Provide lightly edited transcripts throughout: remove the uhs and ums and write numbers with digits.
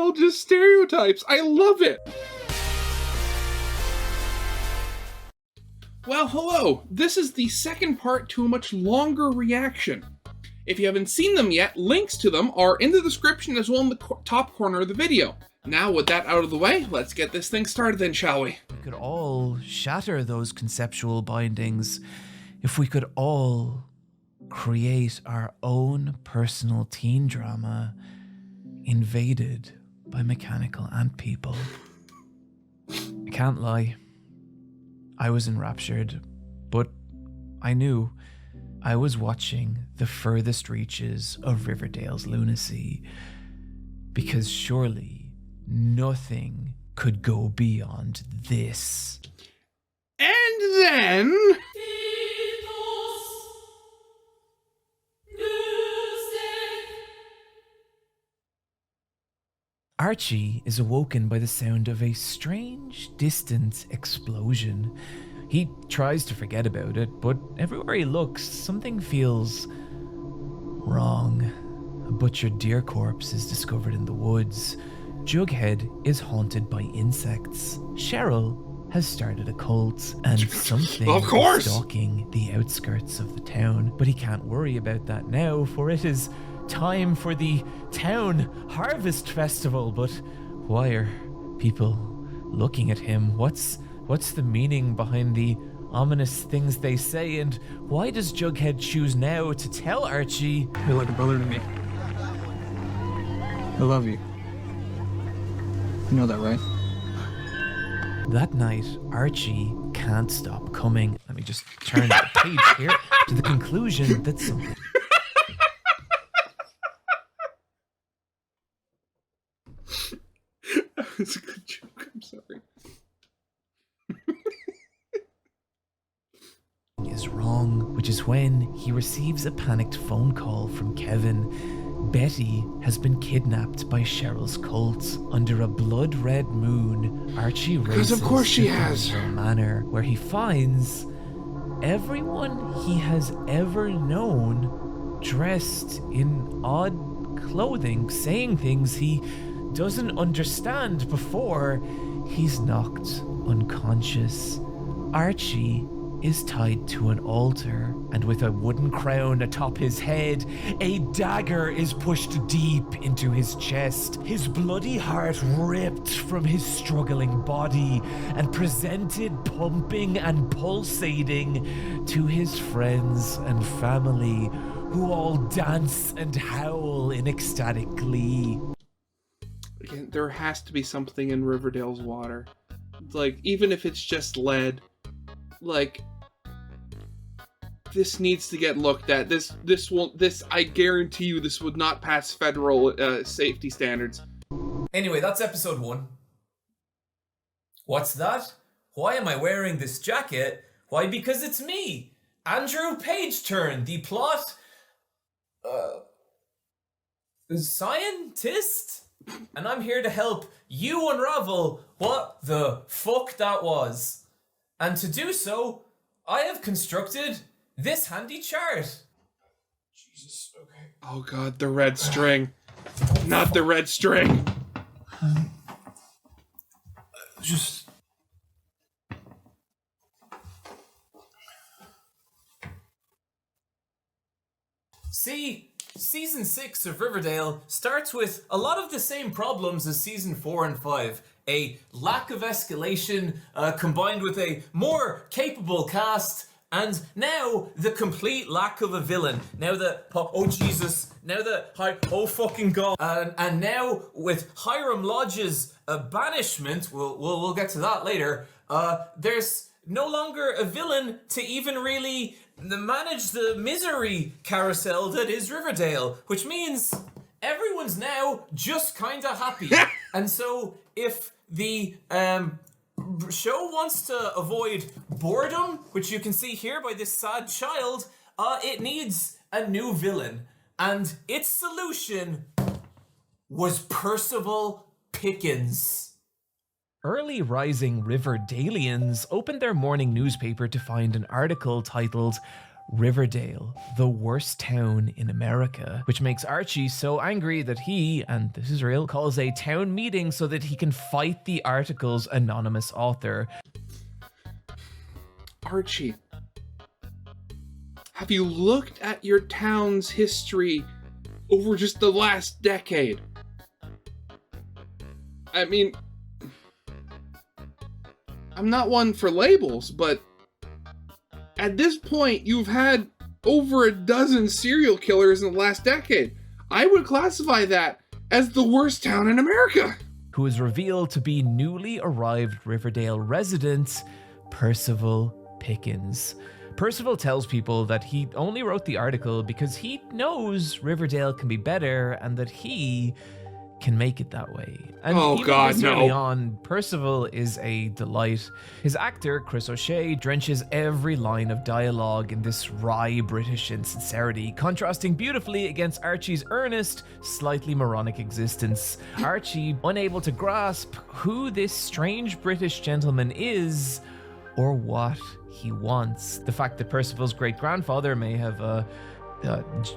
all just stereotypes. I love it. Well, hello. This is the second part to a much longer reaction. If you haven't seen them yet, links to them are in the description as well in the top corner of the video. Now, with that out of the way, let's get this thing started then, shall we? We could all shatter those conceptual bindings if we could all create our own personal teen drama invaded by mechanical ant people. I can't lie. I was enraptured, but I knew I was watching the furthest reaches of Riverdale's lunacy, because surely nothing could go beyond this. And then... Archie is awoken by the sound of a strange, distant explosion. He tries to forget about it, but everywhere he looks, something feels wrong. A butchered deer corpse is discovered in the woods. Jughead is haunted by insects. Cheryl has started a cult, and something is stalking the outskirts of the town. But he can't worry about that now, for it is time for the town harvest festival. But why are people looking at him? What's the meaning behind the ominous things they say, and why does Jughead choose now to tell Archie? You're like a brother to me. I love you. You know that, right? That night, Archie can't stop coming. Let me just turn the page here to the conclusion that something... That's a good joke, I'm sorry. is wrong, which is when he receives a panicked phone call from Kevin. Betty has been kidnapped by Cheryl's cult. Under a blood-red moon, Archie races of course she to has. Rivervale Manor, where he finds everyone he has ever known dressed in odd clothing, saying things he doesn't understand before he's knocked unconscious. Archie is tied to an altar, and with a wooden crown atop his head, a dagger is pushed deep into his chest. His bloody heart ripped from his struggling body and presented pumping and pulsating to his friends and family, who all dance and howl in ecstatic glee. Again, there has to be something in Riverdale's water. Like, even if it's just lead, like, this needs to get looked at. This I guarantee you this would not pass federal safety standards. Anyway, that's episode 1. What's that? Why am I wearing this jacket? Why, because it's me, Andrew Page-Turn, the plot scientist, and I'm here to help you unravel what the fuck that was. And to do so, I have constructed this handy chart. Jesus, okay. Oh god, the red string. Not the red string. Just... See, Season 6 of Riverdale starts with a lot of the same problems as Season 4 and 5. A lack of escalation combined with a more capable cast, and now the complete lack of a villain. Now that, oh Jesus, now that, oh fucking god. And now with Hiram Lodge's banishment, we'll get to that later, there's no longer a villain to even really manage the misery carousel that is Riverdale, which means everyone's now just kind of happy. And so if the show wants to avoid boredom, which you can see here by this sad child, it needs a new villain. And its solution was Percival Pickens. Early rising Riverdalians opened their morning newspaper to find an article titled, Riverdale, the worst town in America, which makes Archie so angry that he, and this is real, calls a town meeting so that he can fight the article's anonymous author. Archie, have you looked at your town's history over just the last decade? I mean, I'm not one for labels, but at this point, you've had over a dozen serial killers in the last decade. I would classify that as the worst town in America. Who is revealed to be newly arrived Riverdale resident, Percival Pickens. Percival tells people that he only wrote the article because he knows Riverdale can be better and that he can make it that way. And even this early on, Percival is a delight. His actor, Chris O'Shea, drenches every line of dialogue in this wry British insincerity, contrasting beautifully against Archie's earnest, slightly moronic existence. Archie, unable to grasp who this strange British gentleman is, or what he wants. The fact that Percival's great-grandfather may have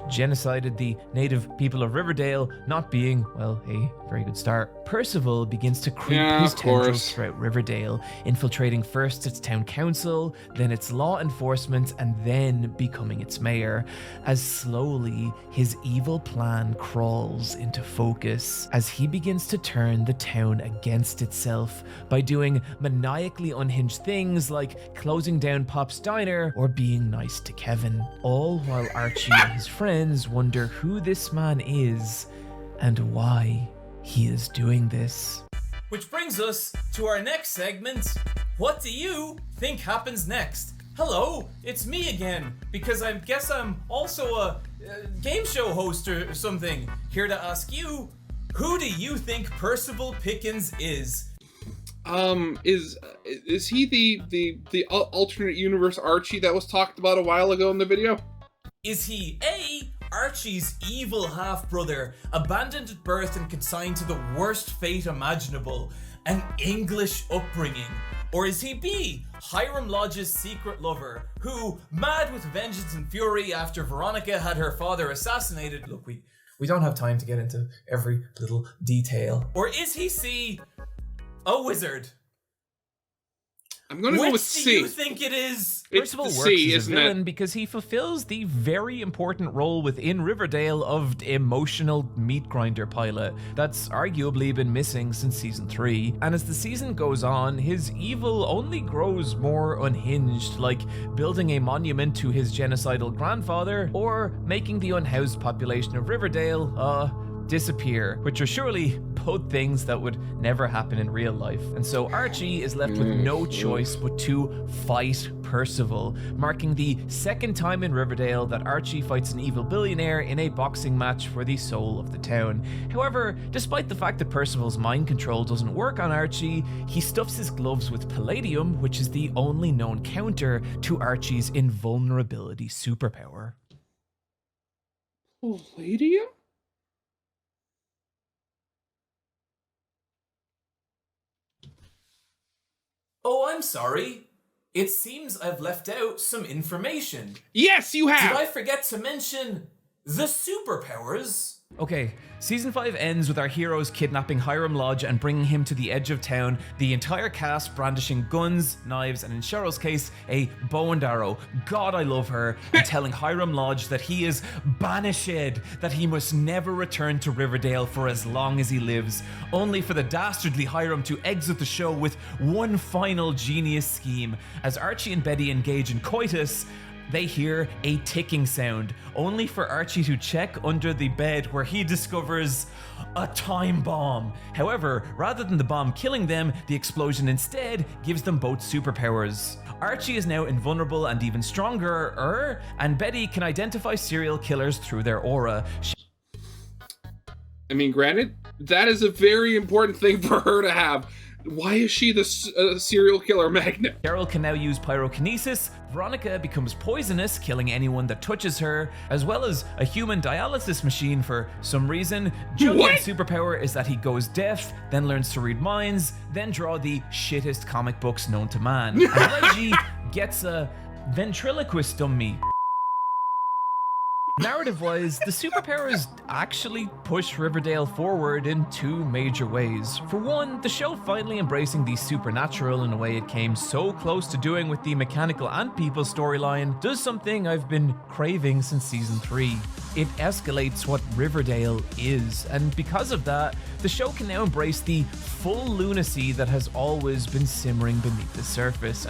genocided the native people of Riverdale, not being, well, a very good start. Percival begins to creep his tendrils throughout Riverdale, infiltrating first its town council, then its law enforcement, and then becoming its mayor, as slowly his evil plan crawls into focus as he begins to turn the town against itself by doing maniacally unhinged things like closing down Pop's Diner or being nice to Kevin, all while Archie and his friends wonder who this man is and why he is doing this. Which brings us to our next segment. What do you think happens next? Hello, it's me again, because I guess I'm also a game show host or something. Here to ask you, who do you think Percival Pickens is? Is he the alternate universe Archie that was talked about a while ago in the video? Is he A, Archie's evil half-brother, abandoned at birth and consigned to the worst fate imaginable, an English upbringing? Or is he B, Hiram Lodge's secret lover, who, mad with vengeance and fury after Veronica had her father assassinated— look, we don't have time to get into every little detail. Or is he C, a wizard? I'm gonna go with C. Which do you think it is? Percival works as a villain because he fulfills the very important role within Riverdale of emotional meat grinder pilot that's arguably been missing since season 3. And as the season goes on, his evil only grows more unhinged, like building a monument to his genocidal grandfather or making the unhoused population of Riverdale, disappear, which are surely both things that would never happen in real life. And so Archie is left with no choice but to fight Percival, marking the second time in Riverdale that Archie fights an evil billionaire in a boxing match for the soul of the town. However, despite the fact that Percival's mind control doesn't work on Archie, he stuffs his gloves with palladium, which is the only known counter to Archie's invulnerability superpower. Palladium? Oh, I'm sorry. It seems I've left out some information. Yes, you have! Did I forget to mention the superpowers? Okay, season 5 ends with our heroes kidnapping Hiram Lodge and bringing him to the edge of town, the entire cast brandishing guns, knives, and in Cheryl's case, a bow and arrow. God, I love her. And telling Hiram Lodge that he is banished, that he must never return to Riverdale for as long as he lives, only for the dastardly Hiram to exit the show with one final genius scheme. As Archie and Betty engage in coitus, they hear a ticking sound, only for Archie to check under the bed where he discovers a time bomb. However, rather than the bomb killing them, the explosion instead gives them both superpowers. Archie is now invulnerable and even stronger, and Betty can identify serial killers through their aura. I mean, granted, that is a very important thing for her to have. Why is she the serial killer magnet? Cheryl can now use pyrokinesis, Veronica becomes poisonous, killing anyone that touches her, as well as a human dialysis machine for some reason. Julian's superpower is that he goes deaf, then learns to read minds, then draw the shittest comic books known to man. And Reggie gets a ventriloquist dummy. Narrative-wise, the superpowers actually push Riverdale forward in two major ways. For one, the show finally embracing the supernatural in a way it came so close to doing with the mechanical and people storyline does something I've been craving since season 3. It escalates what Riverdale is, and because of that, the show can now embrace the full lunacy that has always been simmering beneath the surface.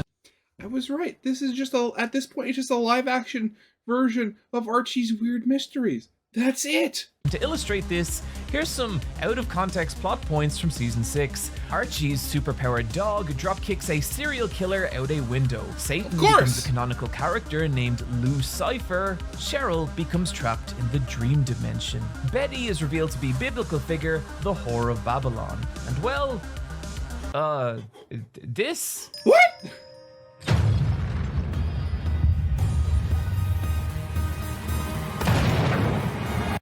I was right. This is just at this point, it's just a live action version of Archie's Weird Mysteries. That's it. To illustrate this, here's some out-of-context plot points from Season 6. Archie's superpowered dog dropkicks a serial killer out a window. Satan becomes a canonical character named Lou Cypher. Cheryl becomes trapped in the dream dimension. Betty is revealed to be biblical figure, the Whore of Babylon. And well, this... What?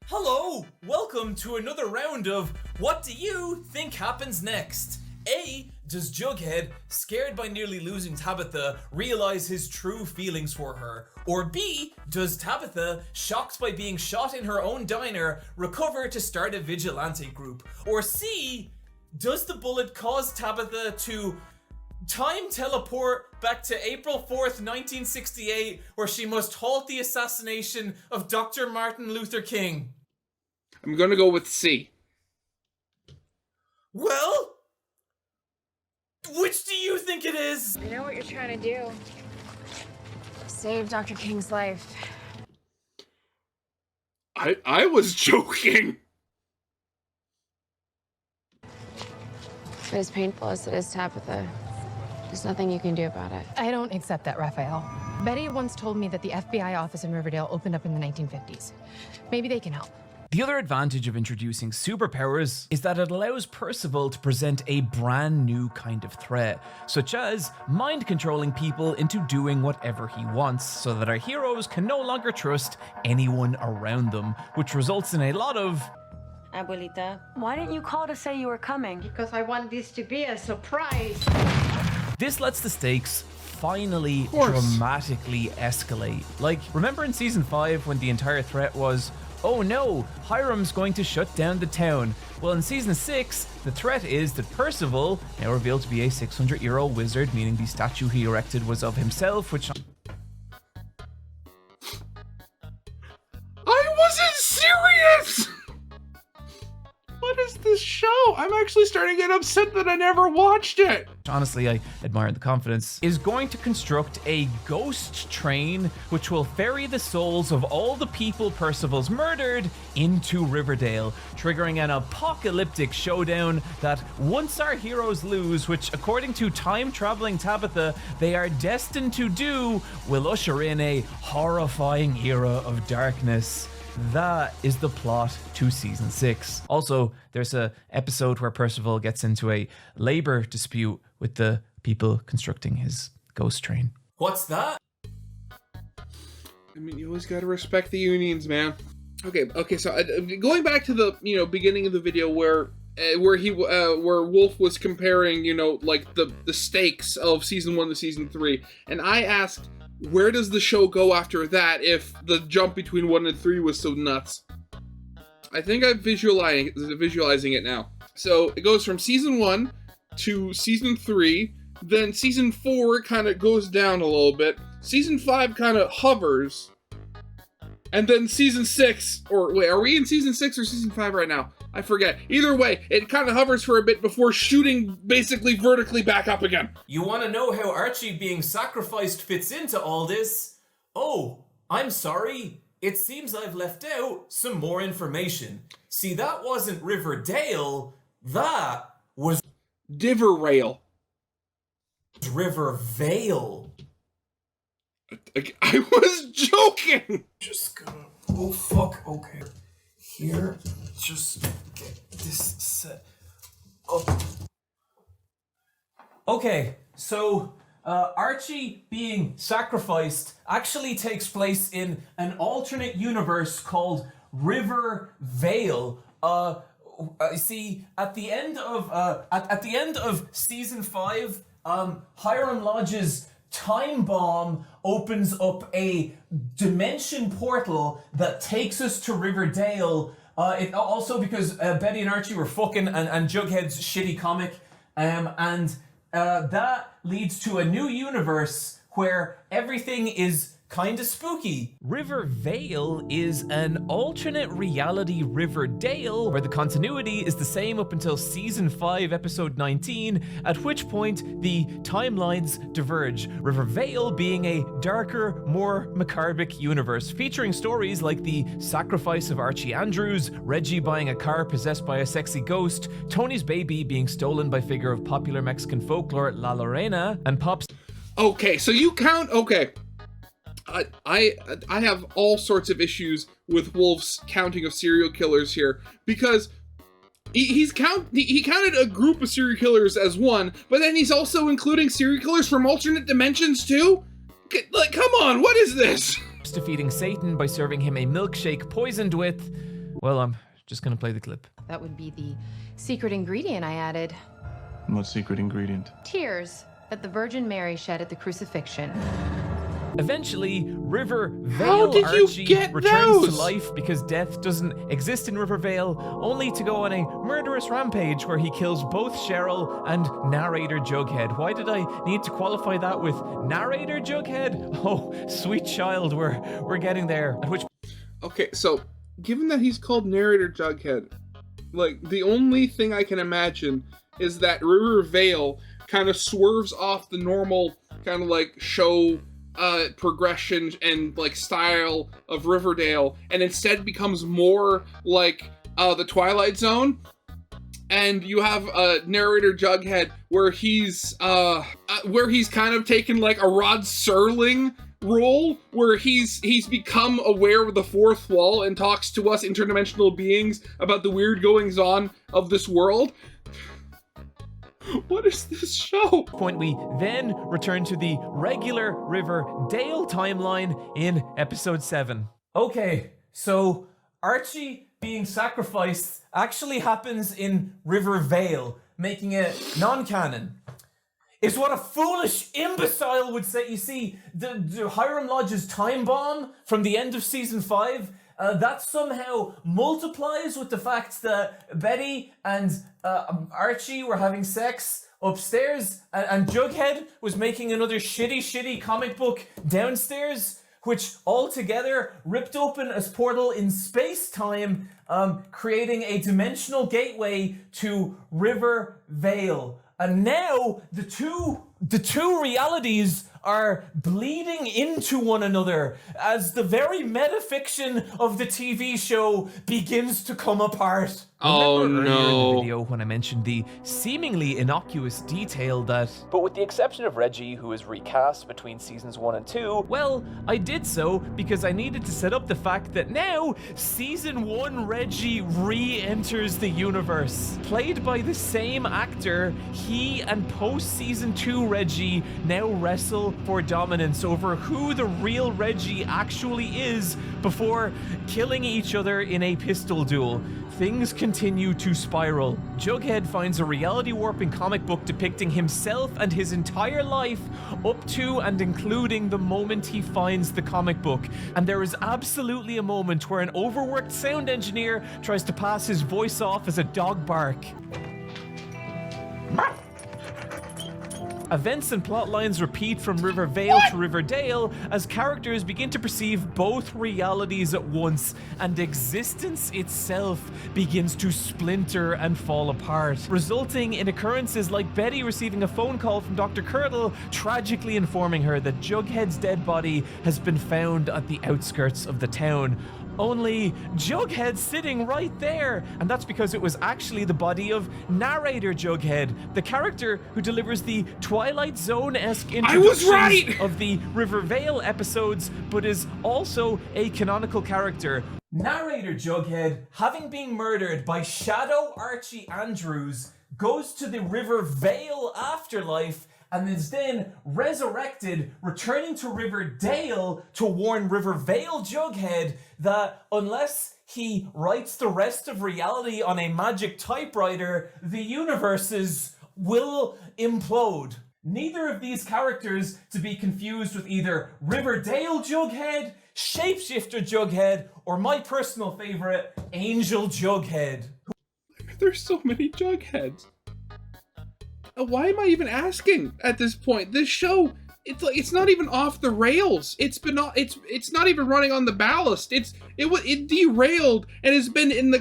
Hello! Welcome to another round of What Do You Think Happens Next? A. Does Jughead, scared by nearly losing Tabitha, realize his true feelings for her? Or B. Does Tabitha, shocked by being shot in her own diner, recover to start a vigilante group? Or C. Does the bullet cause Tabitha to time teleport back to April 4th, 1968, where she must halt the assassination of Dr. Martin Luther King? I'm gonna go with C. Well, which do you think it is? I know what you're trying to do. Save Dr. King's life. I was joking. But as painful as it is, Tabitha, there's nothing you can do about it. I don't accept that, Raphael. Betty once told me that the FBI office in Riverdale opened up in the 1950s. Maybe they can help. The other advantage of introducing superpowers is that it allows Percival to present a brand new kind of threat, such as mind-controlling people into doing whatever he wants, so that our heroes can no longer trust anyone around them, which results in a lot of... Abuelita, why didn't you call to say you were coming? Because I want this to be a surprise. This lets the stakes finally dramatically escalate. Like, remember in season 5 when the entire threat was, oh no, Hiram's going to shut down the town. Well, in season 6, the threat is that Percival, now revealed to be a 600-year-old wizard, meaning the statue he erected was of himself, which... I wasn't serious! What is this show? I'm actually starting to get upset that I never watched it. Honestly, I admire the confidence, is going to construct a ghost train which will ferry the souls of all the people Percival's murdered into Riverdale, triggering an apocalyptic showdown that once our heroes lose, which according to time-traveling Tabitha, they are destined to do, will usher in a horrifying era of darkness. That is the plot to season 6. Also, there's a episode where Percival gets into a labor dispute with the people constructing his ghost train. What's that? I mean, you always gotta respect the unions, man. Okay, so going back to the, beginning of the video where Wolf was comparing, like the stakes of season 1 to season 3, and I asked, where does the show go after that if the jump between 1 and 3 was so nuts? I think I'm visualizing it now. So it goes from season 1 to season 3, then season 4 kind of goes down a little bit, season 5 kind of hovers, and then season 6, or wait, are we in season 6 or season 5 right now? I forget. Either way, it kind of hovers for a bit before shooting basically vertically back up again. You want to know how Archie being sacrificed fits into all this? Oh, I'm sorry. It seems I've left out some more information. See, that wasn't Riverdale. That was Rivervale. Rivervale. I was joking! Just gonna. Oh, fuck. Okay. Here. Just get this set up. Okay, so Archie being sacrificed actually takes place in an alternate universe called Rivervale. See, at the end of season 5, Hiram Lodge's time bomb opens up a dimension portal that takes us to Riverdale. It also because Betty and Archie were fucking and Jughead's shitty comic, and that leads to a new universe where everything is kind of spooky. Rivervale is an alternate reality Riverdale where the continuity is the same up until season 5 episode 19, at which point the timelines diverge. Rivervale being a darker, more macabric universe featuring stories like the sacrifice of Archie Andrews, Reggie buying a car possessed by a sexy ghost, Tony's baby being stolen by figure of popular Mexican folklore La Lorena, and Pop's... Okay, so you count... Okay. I have all sorts of issues with Wolf's counting of serial killers here, because he counted a group of serial killers as one, but then he's also including serial killers from alternate dimensions too? Like, come on, what is this? defeating Satan by serving him a milkshake poisoned with... Well, I'm just gonna play the clip. That would be the secret ingredient I added. What secret ingredient? Tears that the Virgin Mary shed at the crucifixion. Eventually, Rivervale How did you Archie get returns those? to life because death doesn't exist in Rivervale, only to go on a murderous rampage where he kills both Cheryl and narrator Jughead. Why did I need to qualify that with narrator Jughead? Oh, sweet child, we're getting there. At which... Okay, so, given that he's called narrator Jughead, like, the only thing I can imagine is that Rivervale kind of swerves off the normal kind of like show progression and like style of Riverdale, and instead becomes more like the Twilight Zone. And you have narrator Jughead where he's kind of taken like a Rod Serling role, where he's become aware of the fourth wall and talks to us interdimensional beings about the weird goings on of this world. What is this show? Point we then return to the regular Riverdale timeline in episode 7. Okay, so Archie being sacrificed actually happens in Rivervale, making it non-canon. It's what a foolish imbecile would say. You see, the Hiram Lodge's time bomb from the end of season 5, that somehow multiplies with the fact that Betty and Archie were having sex upstairs, and Jughead was making another shitty comic book downstairs, which altogether ripped open a portal in space-time, creating a dimensional gateway to Rivervale. And now the two realities are bleeding into one another as the very metafiction of the TV show begins to come apart. Oh Remember earlier in the no. video when I mentioned the seemingly innocuous detail that, but with the exception of Reggie, who is recast between seasons 1 and 2, well, I did so because I needed to set up the fact that now season 1 Reggie re-enters the universe. Played by the same actor, he and post-season 2 Reggie now wrestle for dominance over who the real Reggie actually is before killing each other in a pistol duel. Things continue to spiral. Jughead finds a reality warping comic book depicting himself and his entire life up to and including the moment he finds the comic book. And there is absolutely a moment where an overworked sound engineer tries to pass his voice off as a dog bark. Events and plot lines repeat from Rivervale to Riverdale as characters begin to perceive both realities at once, and existence itself begins to splinter and fall apart, resulting in occurrences like Betty receiving a phone call from Dr. Curdle, tragically informing her that Jughead's dead body has been found at the outskirts of the town. Only Jughead sitting right there, and that's because it was actually the body of narrator Jughead, the character who delivers the Twilight Zone-esque introductions of the Rivervale episodes, but is also a canonical character. Narrator Jughead, having been murdered by Shadow Archie Andrews, goes to the Rivervale afterlife and is then resurrected, returning to Riverdale to warn Rivervale Jughead that unless he writes the rest of reality on a magic typewriter, the universes will implode. neither of these characters to be confused with either Riverdale Jughead, Shapeshifter Jughead, or my personal favorite, Angel Jughead. There's so many Jugheads. Why am I even asking at this point? This show, it's not even off the rails. It's not even running on the ballast. It derailed and has been in a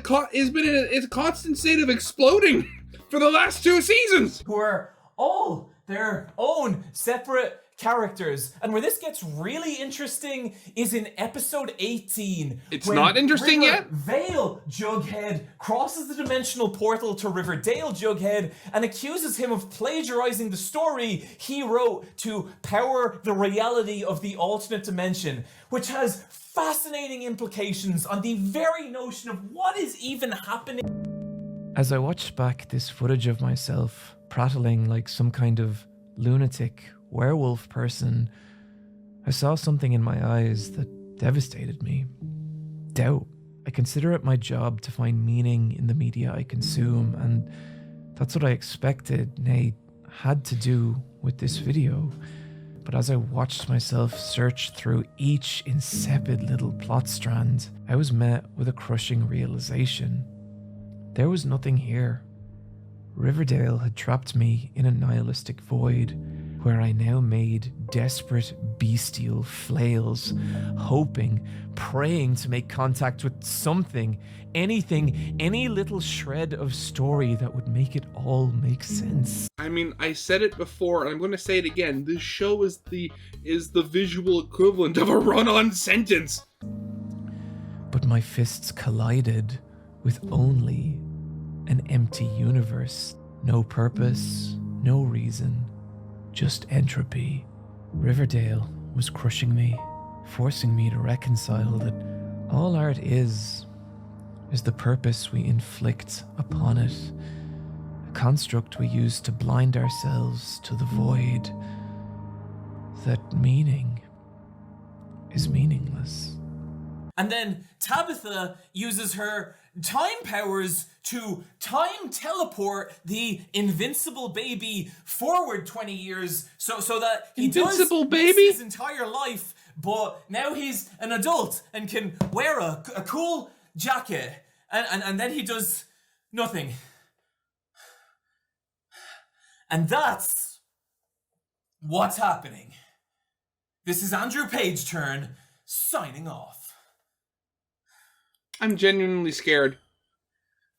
constant state of exploding for the last 2 seasons. Who are all their own separate characters. And where this gets really interesting is in episode 18. It's not interesting yet? Rivervale Jughead crosses the dimensional portal to Riverdale Jughead and accuses him of plagiarizing the story he wrote to power the reality of the alternate dimension, which has fascinating implications on the very notion of what is even happening. As I watched back this footage of myself prattling like some kind of lunatic werewolf person, I saw something in my eyes that devastated me. Doubt. I consider it my job to find meaning in the media I consume, and that's what I expected, nay, had to do with this video. But as I watched myself search through each insipid little plot strand, I was met with a crushing realization. There was nothing here. Riverdale had trapped me in a nihilistic void where I now made desperate bestial flails, hoping, praying to make contact with something, anything, any little shred of story that would make it all make sense. I mean, I said it before, and I'm going to say it again. This show is the visual equivalent of a run-on sentence. But my fists collided with only an empty universe. No purpose, no reason, just entropy. Riverdale was crushing me, forcing me to reconcile that all art is the purpose we inflict upon it, a construct we use to blind ourselves to the void, that meaning is meaningless. And then Tabitha uses her time powers to time teleport the invincible baby forward 20 years so that he Invincible does baby? his entire life, but now he's an adult and can wear a cool jacket, and then he does nothing. And that's what's happening. This is Andrew Page turn, signing off. I'm genuinely scared.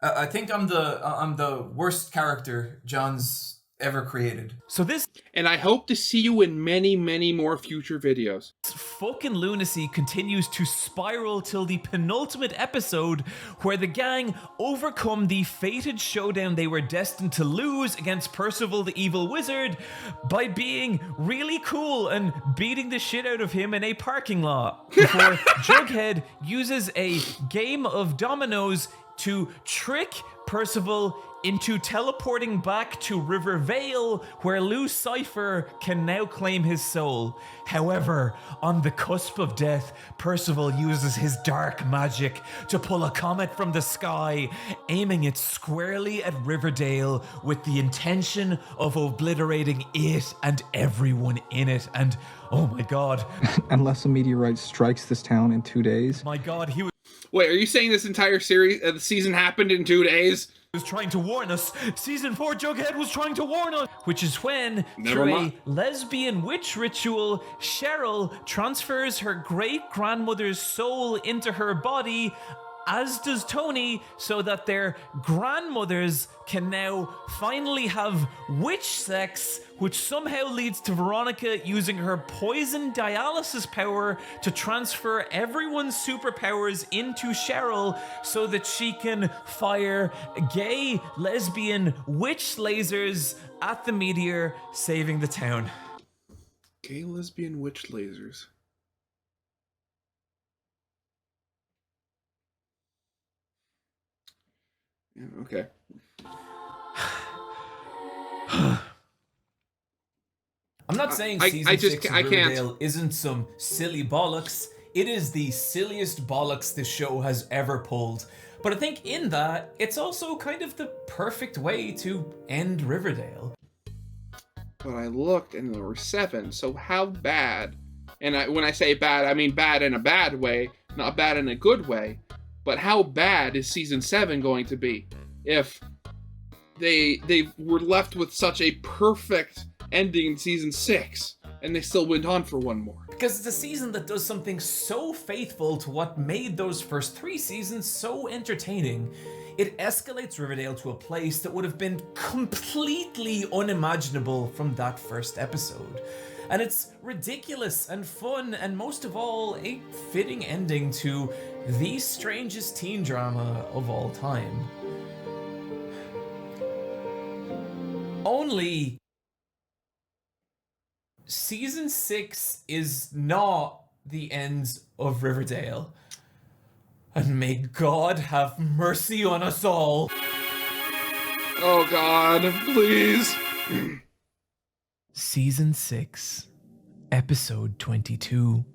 I think I'm the worst character John's ever created. So this And I hope to see you in many, many more future videos. fucking lunacy continues to spiral till the penultimate episode, where the gang overcome the fated showdown they were destined to lose against Percival the Evil Wizard by being really cool and beating the shit out of him in a parking lot, before Jughead uses a game of dominoes to trick Percival into teleporting back to Rivervale, where Lou Cypher can now claim his soul. However, on the cusp of death, Percival uses his dark magic to pull a comet from the sky, aiming it squarely at Riverdale with the intention of obliterating it and everyone in it. And oh my god. Unless a meteorite strikes this town in 2 days. My god, he Wait, are you saying this entire series, the season happened in 2 days? was trying to warn us. Season 4 Jughead was trying to warn us. Which is when, Never through mind. a lesbian witch ritual, Cheryl transfers her great-grandmother's soul into her body, as does Tony, so that their grandmothers can now finally have witch sex, which somehow leads to Veronica using her poison dialysis power to transfer everyone's superpowers into Cheryl so that she can fire gay, lesbian witch lasers at the meteor, saving the town. Gay lesbian witch lasers. Yeah, okay. I'm not saying I season just 6 of I can't. Riverdale isn't some silly bollocks. It is the silliest bollocks this show has ever pulled. But I think in that, it's also kind of the perfect way to end Riverdale. but I looked and there were 7. So how bad? And when I say bad, I mean bad in a bad way, not bad in a good way. But how bad is season 7 going to be if they were left with such a perfect ending in season 6 and they still went on for one more? Because it's a season that does something so faithful to what made those first 3 seasons so entertaining. It escalates Riverdale to a place that would have been completely unimaginable from that first episode. And it's ridiculous and fun, and most of all, a fitting ending to the strangest teen drama of all time. Only season 6 is not the end of Riverdale. And may God have mercy on us all. Oh God, please. Season 6, Episode 22.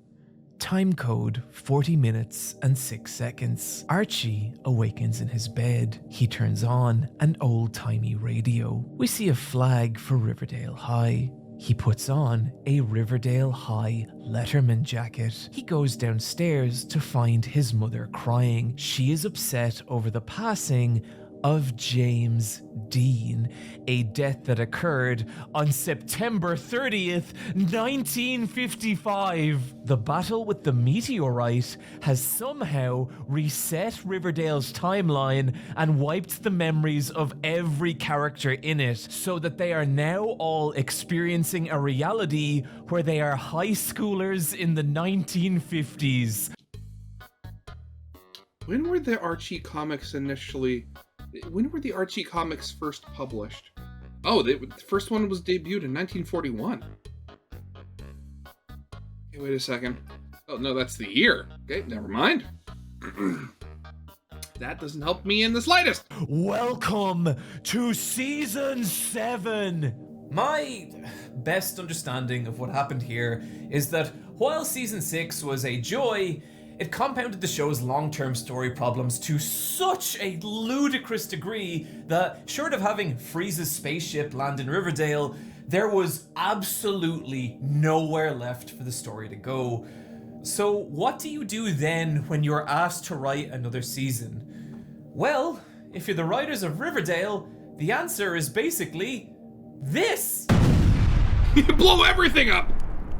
Time code 40 minutes and 6 seconds. Archie awakens in his bed. He turns on an old-timey radio. We see a flag for Riverdale High. He puts on a Riverdale High Letterman jacket. He goes downstairs to find his mother crying. She is upset over the passing of James Dean, a death that occurred on September 30th, 1955. The battle with the meteorite has somehow reset Riverdale's timeline and wiped the memories of every character in it, so that they are now all experiencing a reality where they are high schoolers in the 1950s. When were the Archie comics when were the Archie comics first published? Oh, the first one was debuted in 1941. Okay, wait a second. Oh, no, that's the year. Okay, never mind. That doesn't help me in the slightest. Welcome to Season 7! My best understanding of what happened here is that while Season 6 was a joy, it compounded the show's long-term story problems to such a ludicrous degree that, short of having Freeze's spaceship land in Riverdale, there was absolutely nowhere left for the story to go. So what do you do then when you're asked to write another season? Well, if you're the writers of Riverdale, the answer is basically this! You blow everything up!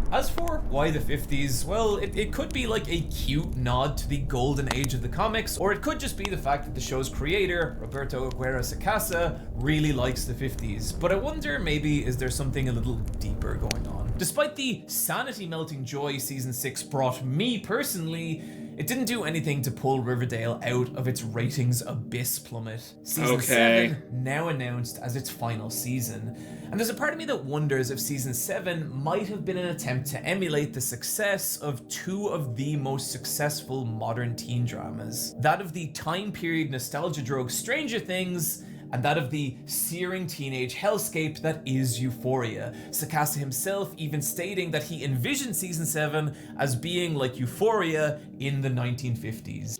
As for why the 50s, well, it could be like a cute nod to the golden age of the comics, or it could just be the fact that the show's creator, Roberto Aguirre Sacasa, really likes the 50s. But I wonder, maybe, is there something a little deeper going on? Despite the sanity-melting joy Season 6 brought me personally, it didn't do anything to pull Riverdale out of its ratings abyss plummet. Season 7 now announced as its final season. And there's a part of me that wonders if Season 7 might have been an attempt to emulate the success of 2 of the most successful modern teen dramas. That of the time period nostalgia drug Stranger Things, and that of the searing teenage hellscape that is Euphoria. Sacasa himself even stating that he envisioned Season 7 as being like Euphoria in the 1950s.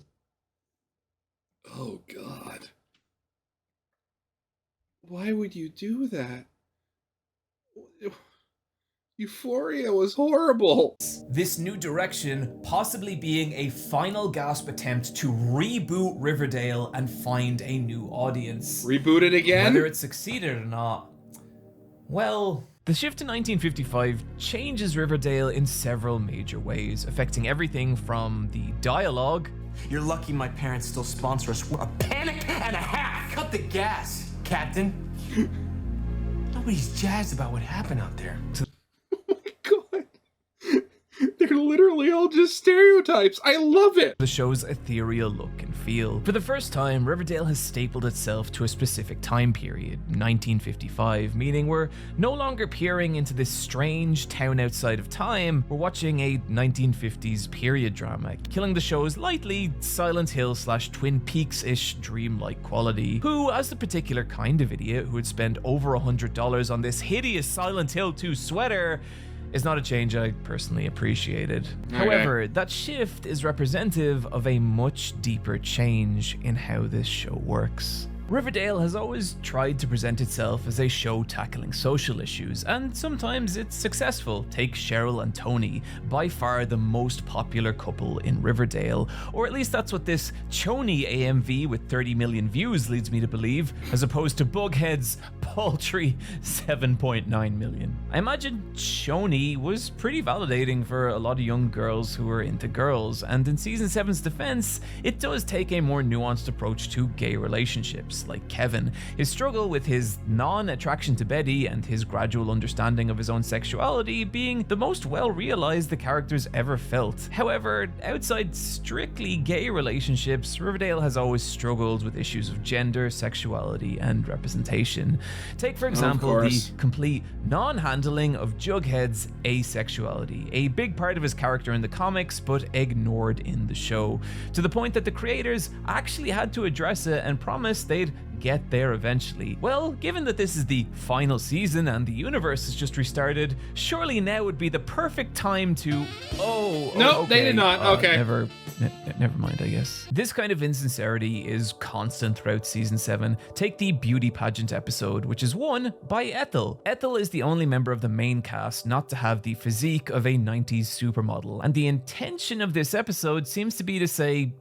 Oh God. Why would you do that? Euphoria was horrible. This new direction possibly being a final gasp attempt to reboot Riverdale and find a new audience. Reboot it again? Whether it succeeded or not, well... The shift to 1955 changes Riverdale in several major ways, affecting everything from the dialogue. You're lucky my parents still sponsor us. We're a panic and a half. Cut the gas, Captain. Nobody's jazzed about what happened out there. They're literally all just stereotypes. I love it. The show's ethereal look and feel. For the first time, Riverdale has stapled itself to a specific time period, 1955, meaning we're no longer peering into this strange town outside of time. We're watching a 1950s period drama, killing the show's lightly Silent Hill / Twin Peaks-ish dreamlike quality. Who, as the particular kind of idiot who would spend over $100 on this hideous Silent Hill 2 sweater, is not a change I personally appreciated. Okay. However, that shift is representative of a much deeper change in how this show works. Riverdale has always tried to present itself as a show tackling social issues, and sometimes it's successful. Take Cheryl and Tony, by far the most popular couple in Riverdale, or at least that's what this Choni AMV with 30 million views leads me to believe, as opposed to Bughead's paltry 7.9 million. I imagine Choni was pretty validating for a lot of young girls who are into girls, and in season 7's defense, it does take a more nuanced approach to gay relationships, like Kevin, his struggle with his non-attraction to Betty and his gradual understanding of his own sexuality being the most well-realized the characters ever felt. However, outside strictly gay relationships, Riverdale has always struggled with issues of gender, sexuality, and representation. Take, for example, the complete non-handling of Jughead's asexuality, a big part of his character in the comics, but ignored in the show, to the point that the creators actually had to address it and promise they'd get there eventually. Well, given that this is the final season and the universe has just restarted, surely now would be the perfect time to... No, they did not. Okay. Never mind, I guess. This kind of insincerity is constant throughout season 7. Take the beauty pageant episode, which is won by Ethel. Ethel is the only member of the main cast not to have the physique of a 90s supermodel, and the intention of this episode seems to be to say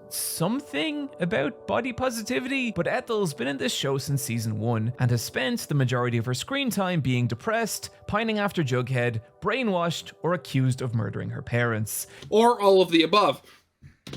something about body positivity, but Ethel's been in this show since season 1 and has spent the majority of her screen time being depressed, pining after Jughead, brainwashed, or accused of murdering her parents. Or all of the above.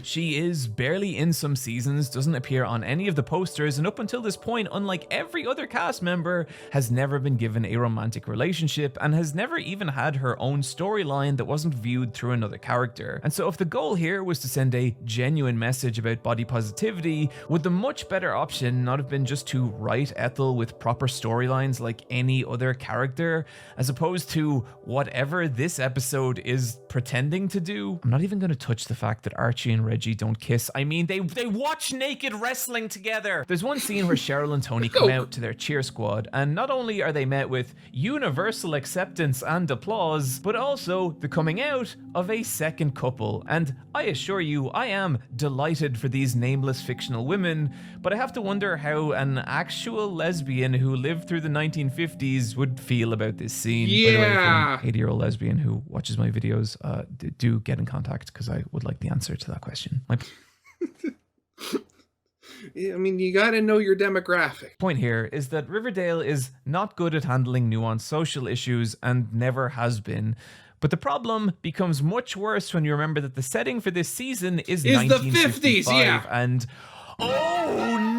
She is barely in some seasons, doesn't appear on any of the posters, and up until this point, unlike every other cast member, has never been given a romantic relationship and has never even had her own storyline that wasn't viewed through another character. And so if the goal here was to send a genuine message about body positivity, would the much better option not have been just to write Ethel with proper storylines like any other character, as opposed to whatever this episode is pretending to do? I'm not even going to touch the fact that Archie and Reggie don't kiss. I mean, they watch naked wrestling together. There's one scene where Cheryl and Tony come out to their cheer squad, and not only are they met with universal acceptance and applause, but also the coming out of a second couple. And I assure you, I am delighted for these nameless fictional women, but I have to wonder how an actual lesbian who lived through the 1950s would feel about this scene. Yeah. By the way, if you're an 80-year-old lesbian who watches my videos, do get in contact, because I would like the answer to that question. I mean, you gotta know your demographic. Point here is that Riverdale is not good at handling nuanced social issues and never has been. But the problem becomes much worse when you remember that the setting for this season is the 50s, yeah. And oh no!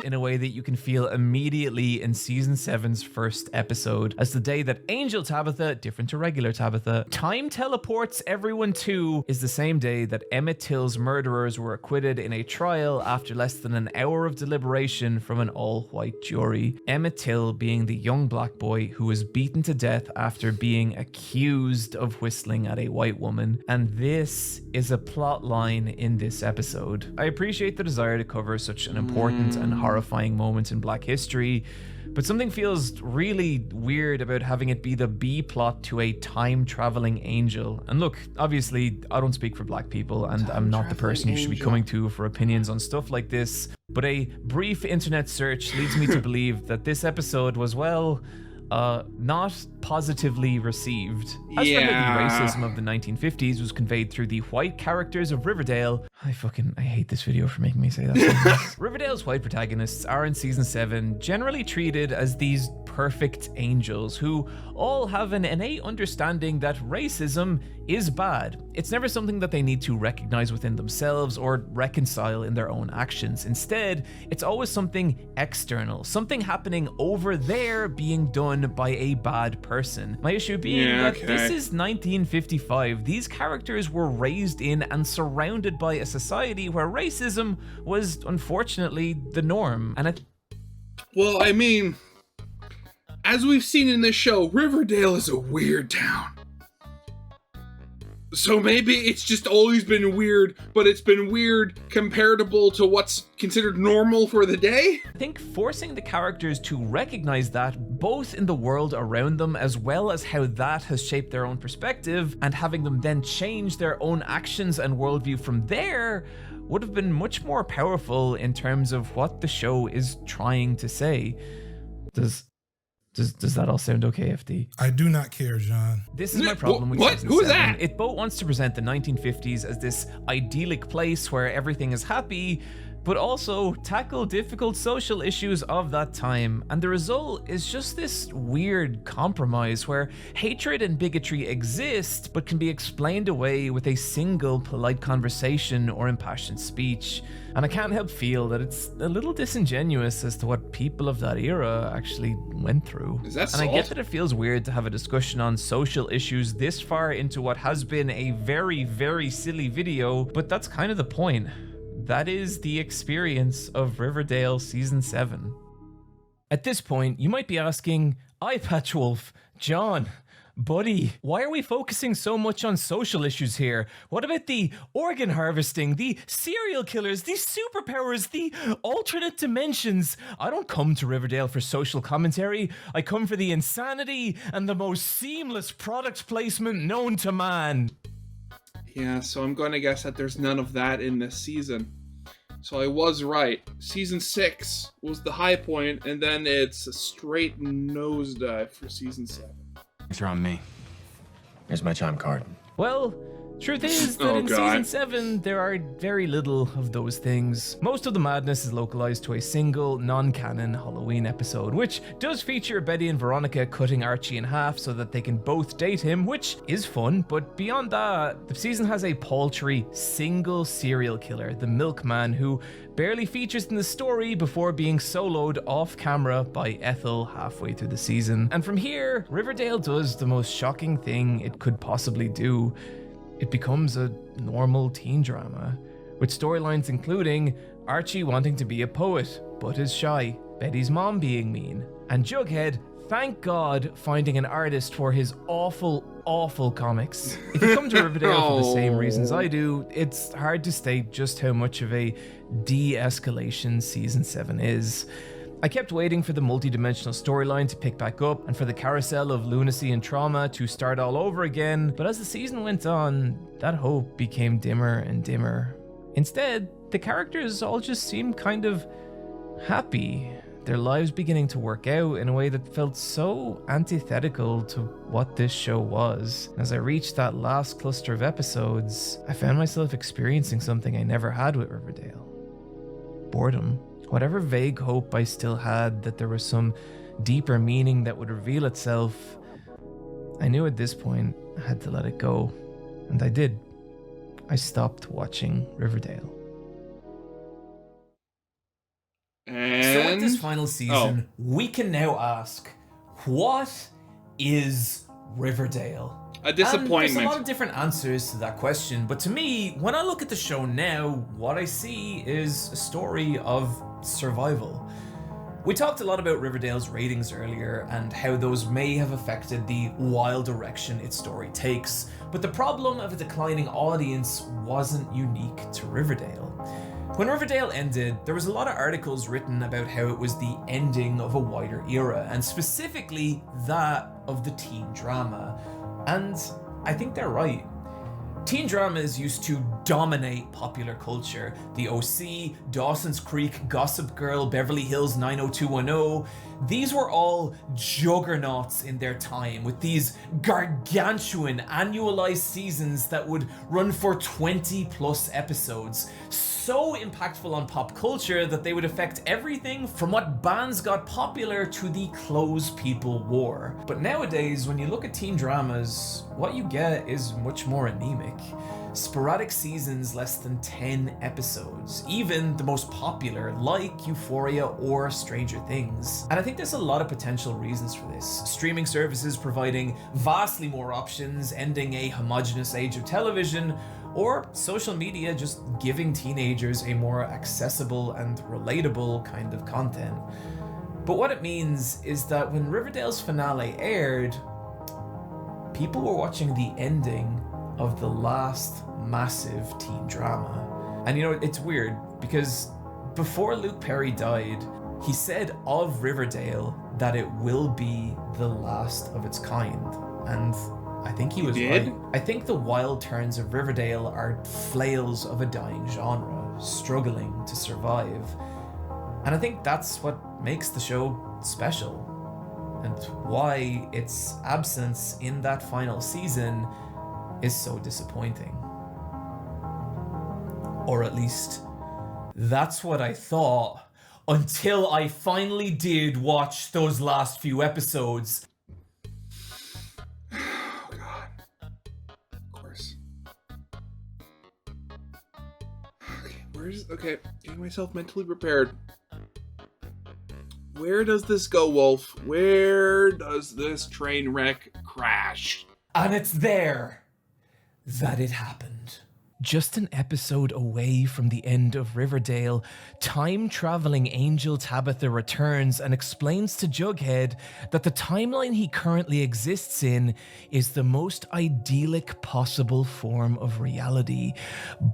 In a way that you can feel immediately in season 7's first episode, as the day that Angel Tabitha, different to regular Tabitha, time teleports everyone to, is the same day that Emmett Till's murderers were acquitted in a trial after less than an hour of deliberation from an all-white jury. Emmett Till being the young black boy who was beaten to death after being accused of whistling at a white woman. And this is a plot line in this episode. I appreciate the desire to cover such an important and horrifying moment in Black history, but something feels really weird about having it be the B plot to a time-traveling angel. And look, obviously, I don't speak for Black people, and I'm not the person you should be coming to for opinions on stuff like this, but a brief internet search leads me to believe that this episode was, well, not positively received. As for how the racism of the 1950s was conveyed through the white characters of Riverdale, I hate this video for making me say that. Riverdale's white protagonists are in season 7 generally treated as these perfect angels who all have an innate understanding that racism is bad. It's never something that they need to recognize within themselves or reconcile in their own actions. Instead, it's always something external, something happening over there being done by a bad person. My issue being that this is 1955. These characters were raised in and surrounded by a society where racism was unfortunately the norm. And well, I mean, as we've seen in this show, Riverdale is a weird town. So maybe it's just always been weird, but it's been weird comparable to what's considered normal for the day? I think forcing the characters to recognize that, both in the world around them as well as how that has shaped their own perspective, and having them then change their own actions and worldview from there, would have been much more powerful in terms of what the show is trying to say. Does that all sound okay, FD? I do not care, John. This is my problem with What? season Who's 7. that? It both wants to present the 1950s as this idyllic place where everything is happy, but also tackle difficult social issues of that time. And the result is just this weird compromise where hatred and bigotry exist, but can be explained away with a single polite conversation or impassioned speech. And I can't help feel that it's a little disingenuous as to what people of that era actually went through. Is that and I salt? get that it feels weird to have a discussion on social issues this far into what has been a very, very silly video, but that's kind of the point. That is the experience of Riverdale Season 7. At this point, you might be asking, Eyepatch Wolf, John, buddy, why are we focusing so much on social issues here? What about the organ harvesting, the serial killers, the superpowers, the alternate dimensions? I don't come to Riverdale for social commentary. I come for the insanity and the most seamless product placement known to man. Yeah, so I'm going to guess that there's none of that in this season. So I was right. Season 6 was the high point, and then it's a straight nosedive for Season 7. It's on me. Here's my time card. Well, truth is that in Season 7, there are very little of those things. Most of the madness is localized to a single, non-canon Halloween episode, which does feature Betty and Veronica cutting Archie in half so that they can both date him, which is fun, but beyond that, the season has a paltry, single serial killer, the Milkman, who barely features in the story before being soloed off camera by Ethel halfway through the season. And from here, Riverdale does the most shocking thing it could possibly do. It becomes a normal teen drama, with storylines including Archie wanting to be a poet, but is shy, Betty's mom being mean, and Jughead, thank God, finding an artist for his awful, awful comics. If you come to Riverdale for the same reasons I do, it's hard to state just how much of a de-escalation Season 7 is. I kept waiting for the multi-dimensional storyline to pick back up and for the carousel of lunacy and trauma to start all over again, but as the season went on, that hope became dimmer and dimmer. Instead, the characters all just seemed kind of happy, their lives beginning to work out in a way that felt so antithetical to what this show was. As I reached that last cluster of episodes, I found myself experiencing something I never had with Riverdale. Boredom. Whatever vague hope I still had that there was some deeper meaning that would reveal itself, I knew at this point I had to let it go. And I did. I stopped watching Riverdale. So with this final season, we can now ask, what is Riverdale? A disappointment. And there's a lot of different answers to that question, but to me, when I look at the show now, what I see is a story of survival. We talked a lot about Riverdale's ratings earlier and how those may have affected the wild direction its story takes, but the problem of a declining audience wasn't unique to Riverdale. When Riverdale ended, there was a lot of articles written about how it was the ending of a wider era, and specifically that of the teen drama. And I think they're right. Teen dramas used to dominate popular culture. The OC, Dawson's Creek, Gossip Girl, Beverly Hills 90210. These were all juggernauts in their time, with these gargantuan annualized seasons that would run for 20 plus episodes. So impactful on pop culture that they would affect everything from what bands got popular to the clothes people wore. But nowadays, when you look at teen dramas, what you get is much more anemic. Sporadic seasons, less than 10 episodes, even the most popular like Euphoria or Stranger Things. And I think there's a lot of potential reasons for this. Streaming services providing vastly more options, ending a homogenous age of television, or social media just giving teenagers a more accessible and relatable kind of content. But what it means is that when Riverdale's finale aired, people were watching the ending of the last massive teen drama. And you know, it's weird because before Luke Perry died, he said of Riverdale that it will be the last of its kind. And I think he was right. I think the wild turns of Riverdale are flails of a dying genre. struggling to survive. And I think that's what makes the show special, and why its absence in that final season is so disappointing. Or at least, that's what I thought, until I finally did watch those last few episodes. Oh god. Of course. Okay, getting myself mentally prepared. Where does this go, Wolf? Where does this train wreck crash? And it's there that it happened. Just an episode away from the end of Riverdale, time-traveling Angel Tabitha returns and explains to Jughead that the timeline he currently exists in is the most idyllic possible form of reality.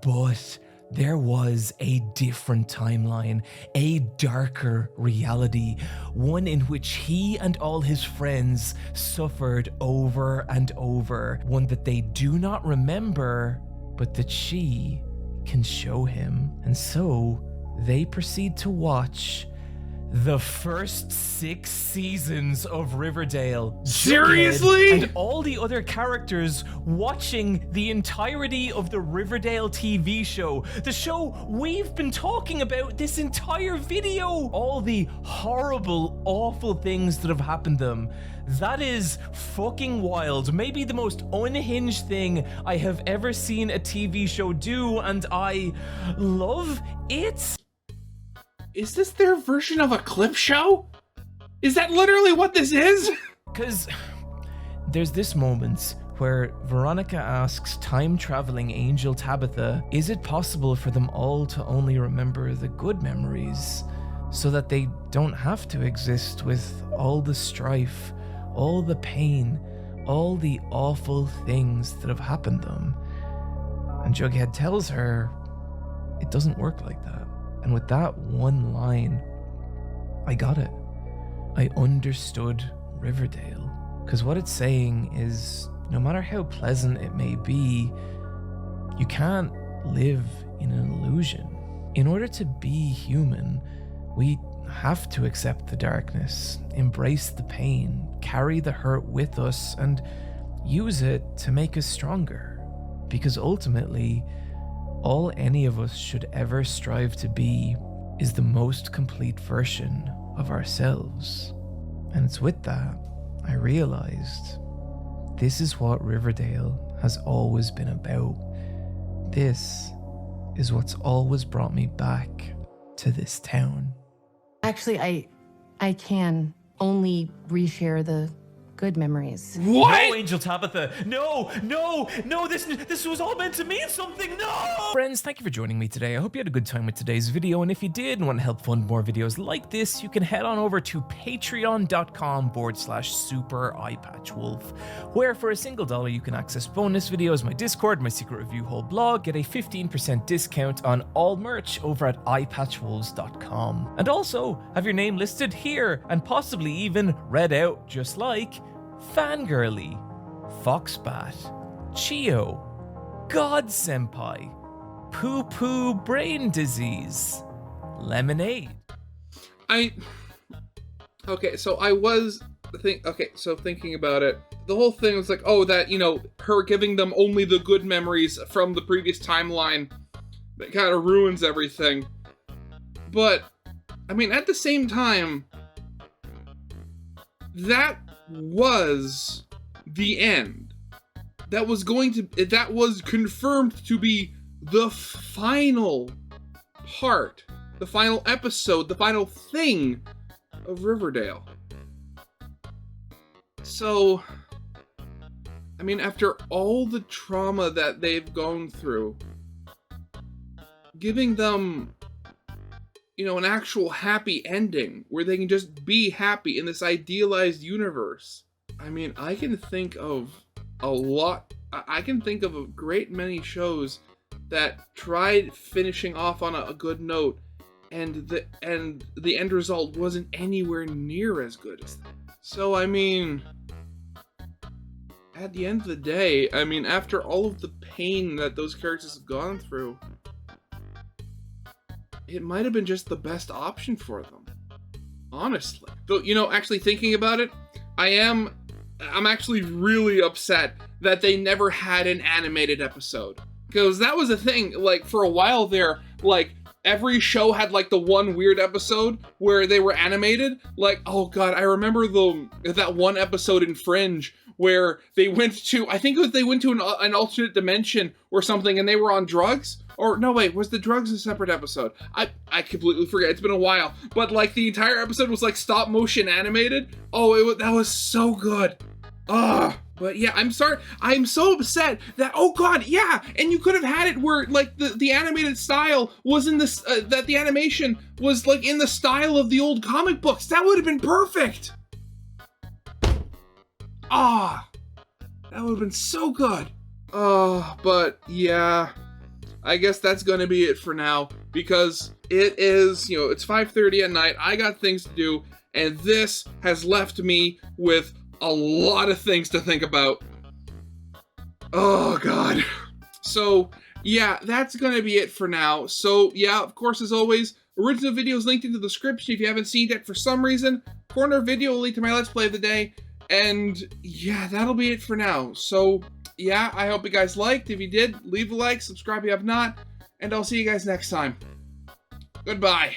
But there was a different timeline, a darker reality, one in which he and all his friends suffered over and over, one that they do not remember, but that she can show him. And so they proceed to watch the first 6 seasons of Riverdale. Seriously? And all the other characters watching the entirety of the Riverdale TV show. The show we've been talking about this entire video. All the horrible, awful things that have happened to them. That is fucking wild. Maybe the most unhinged thing I have ever seen a TV show do, and I love it. Is this their version of a clip show? Is that literally what this is? Because there's this moment where Veronica asks time-traveling Angel Tabitha, is it possible for them all to only remember the good memories so that they don't have to exist with all the strife, all the pain, all the awful things that have happened to them? And Jughead tells her it doesn't work like that. And with that one line, I got it. I understood Riverdale. Because what it's saying is, no matter how pleasant it may be, you can't live in an illusion. In order to be human, we have to accept the darkness, embrace the pain, carry the hurt with us, and use it to make us stronger. Because ultimately, all any of us should ever strive to be is the most complete version of ourselves. And it's with that I realized this is what Riverdale has always been about. This is what's always brought me back to this town. Actually, I can only reshare the good memories. What? No, Angel Tabitha. No. This was all meant to mean something. No! Friends, thank you for joining me today. I hope you had a good time with today's video. And if you did and want to help fund more videos like this, you can head on over to patreon.com/super Eyepatch Wolf, where for a single $1 you can access bonus videos, my Discord, my secret review hole blog, get a 15% discount on all merch over at eyepatchwolves.com. And also have your name listed here and possibly even read out, just like Fangirly, Foxbat, Chio, God Senpai, Poo Poo Brain Disease, Lemonade. Thinking about it, the whole thing was like, oh, that, her giving them only the good memories from the previous timeline, that kind of ruins everything. But, at the same time, that was the end. That was confirmed to be the final part, the final episode, the final thing of Riverdale. So, after all the trauma that they've gone through, giving them, an actual happy ending where they can just be happy in this idealized universe. I can think of a great many shows that tried finishing off on a good note, and the end result wasn't anywhere near as good as that. So, at the end of the day, after all of the pain that those characters have gone through, it might have been just the best option for them. Honestly. Though, you know, actually thinking about it, I'm actually really upset that they never had an animated episode. Because that was a thing, like, for a while there, like, every show had, like, the one weird episode where they were animated. Like, oh god, I remember that one episode in Fringe where they went to, I think it was they went to an alternate dimension or something and they were on drugs. Or, no wait, was the drugs a separate episode? I completely forget, it's been a while. But, like, the entire episode was, like, stop motion animated. Oh, that was so good. Ugh. But yeah, I'm so upset that, oh god, yeah, and you could have had it where, like, the animated style was in this, that the animation was, like, in the style of the old comic books. That would have been perfect. Ah, that would have been so good. But yeah, I guess that's gonna be it for now, because it is, you know, it's 5:30 at night, I got things to do, and this has left me with a lot of things to think about. Oh god. So yeah, that's gonna be it for now. So yeah, of course, as always, original videos linked in the description if you haven't seen it for some reason. Corner video will link to my Let's Play of the day. And yeah, that'll be it for now. So yeah, I hope you guys liked. If you did, leave a like, subscribe if you have not, and I'll see you guys next time. Goodbye.